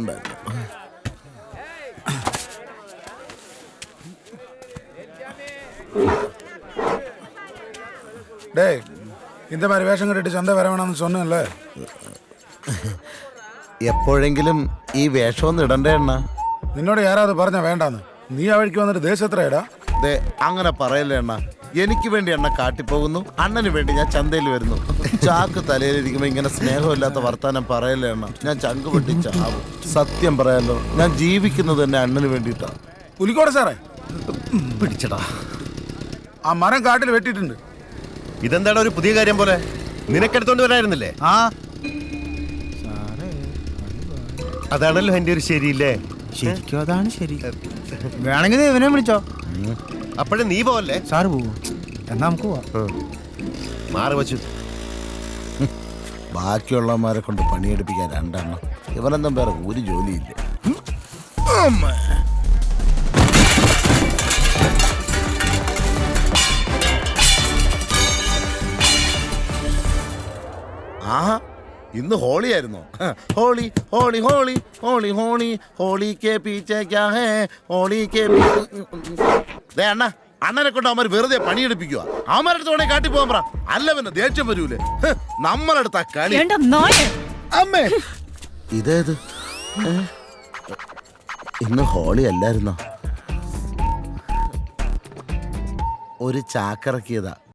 മറക്കണ്ടായിരുന്നു. டேய் இந்த மாதிரி வேஷம் கட்டிட்டு சந்தை வர வேணாம்னு சொன்னேன்ல. എപ്പോഴെങ്കിലും ഈ വേഷമൊന്നും ഇടണ്ടേ അണ്ണ? നിന്നോട് യാരാவது പറഞ്ഞ വേണ്ടാന്ന്? നീ ആ വഴിക്ക് വന്നിട്ട് ദേശത്രയടാ. ദേ അങ്ങനെ പറയല്ലേ അണ്ണ. എനിക്ക് വേണ്ടി അണ്ണ കാട്ടിപ്പോകുന്നു, അണ്ണന് വേണ്ടി ഞാൻ ചന്തയിൽ വരുന്നു. ചാക്ക് തലയിലിരിക്കുമ്പോ ഇങ്ങനെ സ്നേഹമില്ലാത്ത വർത്താനം പറയല്ലേ അണ്ണ. ഞാൻ ചങ്ക് പൊട്ടി ചാവും. സത്യം പറയാലോ, ഞാൻ ജീവിക്കുന്നത് തന്നെ അണ്ണന് വേണ്ടിയിട്ടാ. പുലിക്കോട് സാറേ പിടിച്ചടാ. ആ മരം കാട്ടിൽ വെട്ടിയിട്ടുണ്ട്. ഇതെന്താണ് ഒരു പുതിയ കാര്യം പോലെ? നിനക്കെടുത്തോണ്ട് വരായിരുന്നില്ലേ? ആ അതാണല്ലോ എന്റെ ഒരു ശരിയില്ലേ? ശരിക്കും അതാണ് ശരി. വേണമെങ്കിൽ ഇവനെ വിളിച്ചോ. അപ്പോഴും നീ പോവല്ലേ? സാറ് പോവും. എന്നാ നമുക്ക് പോവാം. മാറി വച്ചു. ബാക്കിയുള്ളവന്മാരെ കൊണ്ട് പണിയെടുപ്പിക്കാൻ രണ്ടെണ്ണം. ഇവനെന്തും വേറെ ഒരു ജോലിയില്ല. ആഹാ, ഇന്ന് ഹോളി ആയിരുന്നോ? ഹോളി ഹോളി ഹോളി ഹോളി ഹോളി ഹോളി കെ പീച്ചേ ക്യാ ഹേ ഹോളി കെ ദേ അണ്ണ, അണ്ണനെ കൊണ്ട് അവന്മാർ വെറുതെ പണിയെടുപ്പിക്കുക. അവന്മാരുടെ വേണേ കാട്ടി പോകാൻ പറ. അല്ല പിന്നെ ദേഷ്യം വരൂലേ? നമ്മളടുത്ത കളി. അമ്മേ ഇതേത്? ഇന്ന് ഹോളി അല്ലായിരുന്നോ? ഒരു ചാക്കിറക്കിയതാ.